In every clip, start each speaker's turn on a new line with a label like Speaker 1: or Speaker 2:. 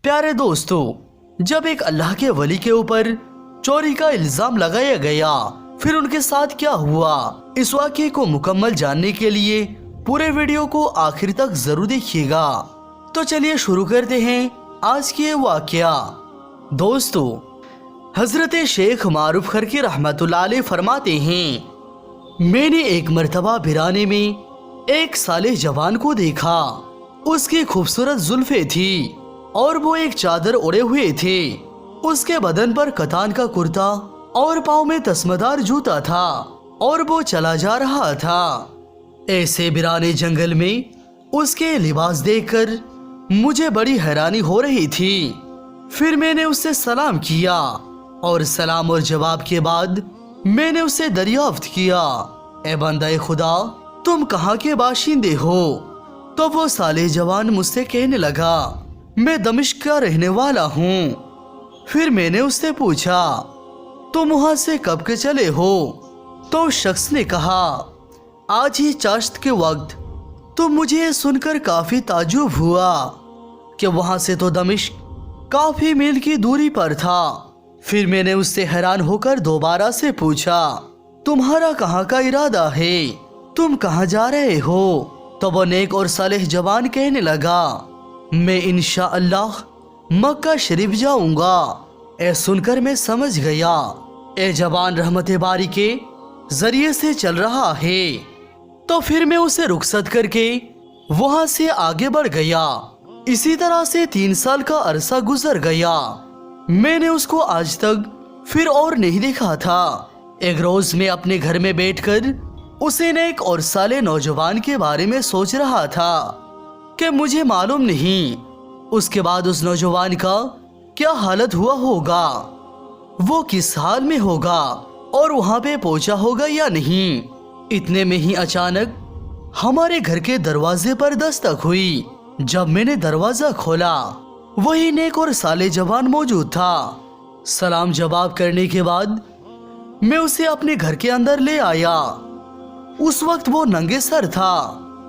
Speaker 1: प्यारे दोस्तों, जब एक अल्लाह के वली के ऊपर चोरी का इल्जाम लगाया गया, फिर उनके साथ क्या हुआ, इस वाक़ये को मुकम्मल जानने के लिए पूरे वीडियो को आखिर तक जरूर देखिएगा। तो चलिए शुरू करते हैं आज की ये वाक़या। दोस्तों, हजरत शेख मारूफ खरकी रहमतुल्लाह अलैह फरमाते हैं, मैंने एक मर्तबा बिराने में एक साले जवान को देखा। उसकी खूबसूरत जुल्फे थी और वो एक चादर ओढ़े हुए थे। उसके बदन पर कतान का कुर्ता और पाँव में तस्मेदार जूता था और वो चला जा रहा था। ऐसे बिराने जंगल में उसके लिबास देखकर मुझे बड़ी हैरानी हो रही थी। फिर मैंने उससे सलाम किया और सलाम और जवाब के बाद मैंने उससे दरियाफ्त किया, ए बंदे खुदा, तुम कहाँ के बाशिंदे हो? तो वो साले जवान मुझसे कहने लगा, मैं दमिश्क का रहने वाला हूँ। फिर मैंने उससे पूछा, तुम वहाँ से कब के चले हो? तो उस शख्स ने कहा, आज ही चाश्त के वक्त। तो मुझे ये सुनकर काफी ताज्जुब हुआ कि वहाँ से तो दमिश्क काफी मील की दूरी पर था। फिर मैंने उससे हैरान होकर दोबारा से पूछा, तुम्हारा कहाँ का इरादा है? तुम कहाँ जा रहे हो? तो वो नेक और सालेह जवान कहने लगा, मैं इंशाअल्लाह मक्का शरीफ जाऊंगा। ऐ सुनकर मैं समझ गया, ए जवान रहमत बारी के जरिए से चल रहा है। तो फिर मैं उसे रुखसत करके वहां से आगे बढ़ गया। इसी तरह से 3 साल का अरसा गुजर गया। मैंने उसको आज तक फिर और नहीं देखा था। एक रोज मैं अपने घर में बैठकर उसे नेक और साले नौजवान के बारे में सोच रहा था कि मुझे मालूम नहीं उसके बाद उस नौजवान का क्या हालत हुआ होगा, वो किस हाल में होगा और वहां पे पहुंचा होगा या नहीं। इतने में ही अचानक हमारे घर के दरवाजे पर दस्तक हुई। जब मैंने दरवाजा खोला, वही नेक और साले जवान मौजूद था। सलाम जवाब करने के बाद मैं उसे अपने घर के अंदर ले आया। उस वक्त वो नंगे सर था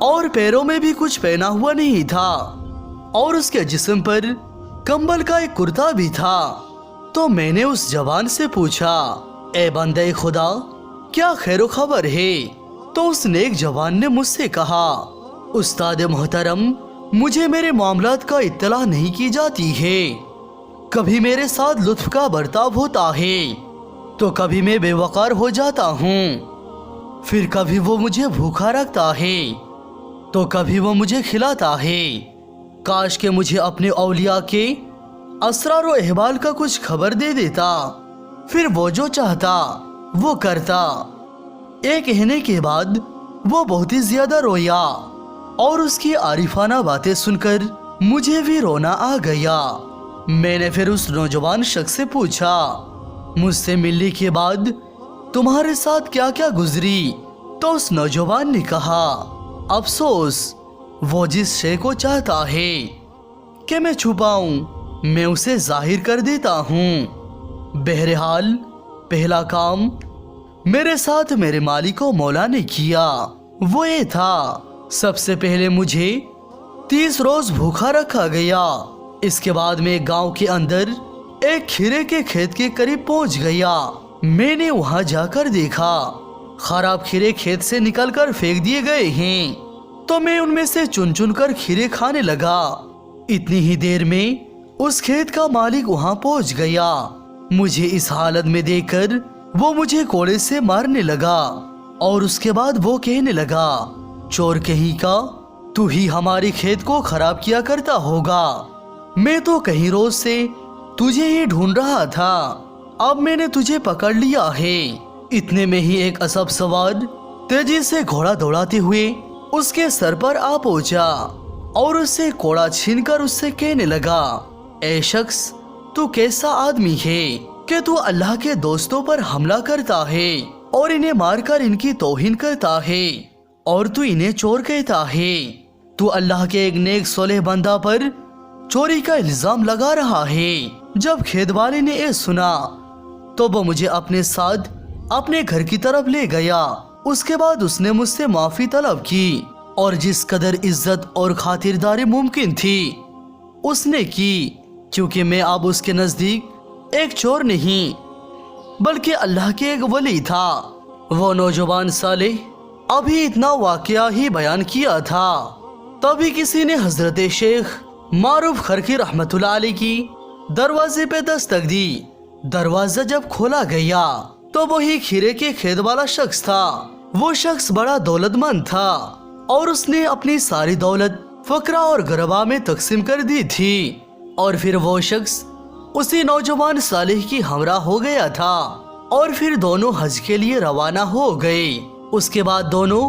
Speaker 1: और पैरों में भी कुछ पहना हुआ नहीं था और उसके जिस्म पर कंबल का एक कुर्ता भी था। तो मैंने उस जवान से पूछा, ए बंदे खुदा, क्या खैरो खबर है? तो उस नेक जवान ने मुझसे कहा, उस्ताद मोहतरम, मुझे मेरे मामलात का इत्तला नहीं की जाती है। कभी मेरे साथ लुत्फ का बर्ताव होता है तो कभी मैं बेवकार हो जाता हूँ। फिर कभी वो मुझे भूखा रखता है तो कभी वो मुझे खिलाता है। काश के मुझे अपने औलिया के असरार व अहवाल का कुछ खबर दे देता, फिर वो जो चाहता वो करता। ये कहने के बाद वो बहुत ही ज्यादा रोया और उसकी आरिफाना बातें सुनकर मुझे भी रोना आ गया। मैंने फिर उस नौजवान शख्स से पूछा, मुझसे मिलने के बाद तुम्हारे साथ क्या क्या गुजरी? तो उस नौजवान ने कहा, अफसोस, वो जिस शे को चाहता है कि मैं छुपाऊं, मैं उसे जाहिर कर देता हूँ। बहरहाल पहला काम मेरे साथ मेरे मालिक मौला ने किया वो ये था, सबसे पहले मुझे 30 रोज भूखा रखा गया। इसके बाद मैं गांव के अंदर एक खीरे के खेत के करीब पहुंच गया। मैंने वहां जाकर देखा खराब खीरे खेत से निकलकर फेंक दिए गए हैं। तो मैं उनमें से चुन चुन कर खीरे खाने लगा। इतनी ही देर में उस खेत का मालिक वहां पहुंच गया। मुझे इस हालत में देखकर वो मुझे कोड़े से मारने लगा और उसके बाद वो कहने लगा, चोर कहीं का, तू ही हमारी खेत को खराब किया करता होगा। मैं तो कहीं रोज से तुझे ही ढूंढ रहा था, अब मैंने तुझे पकड़ लिया है। इतने में ही एक असब सवार तेजी से घोड़ा दौड़ाते हुए उसके सर पर आ पहुंचा और उससे कोड़ा छीनकर उससे कहने लगा, ए शख्स, तू कैसा आदमी है कि तू अल्लाह के दोस्तों पर हमला करता है और इन्हें मारकर इनकी तौहीन करता है और तू इन्हें चोर कहता है। तू अल्लाह के एक नेक सोलेह बंदा पर चोरी का इल्जाम लगा रहा है। जब खेत वाले ने ये सुना तो वो मुझे अपने साथ अपने घर की तरफ ले गया। उसके बाद उसने मुझसे माफी तलब की और जिस कदर इज्जत और खातिरदारी मुमकिन थी उसने की क्योंकि मैं अब उसके नज़दीक एक चोर नहीं बल्कि अल्लाह के एक वली था। वो नौजवान सालेह अभी इतना वाकया ही बयान किया था, तभी किसी ने हजरत शेख मारूफ खरकी रहमतुल्लाह अलैह की दरवाजे पे दस्तक दी। दरवाजा जब खोला गया तो वही खीरे के खेत वाला शख्स था। वो शख्स बड़ा दौलतमंद था और उसने अपनी सारी दौलत फकरा और गरबा में तकसीम कर दी थी। और फिर वो शख्स उसी नौजवान सालेह की हमरा हो गया था और फिर दोनों हज के लिए रवाना हो गए। उसके बाद दोनों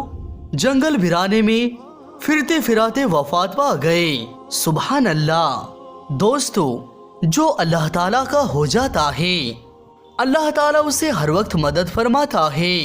Speaker 1: जंगल वीराने में फिरते फिराते वफात पा गए। सुभान अल्लाह। दोस्तों, जो अल्लाह ताला का हो जाता है, अल्लाह ताला उसे हर वक्त मदद फरमाता है।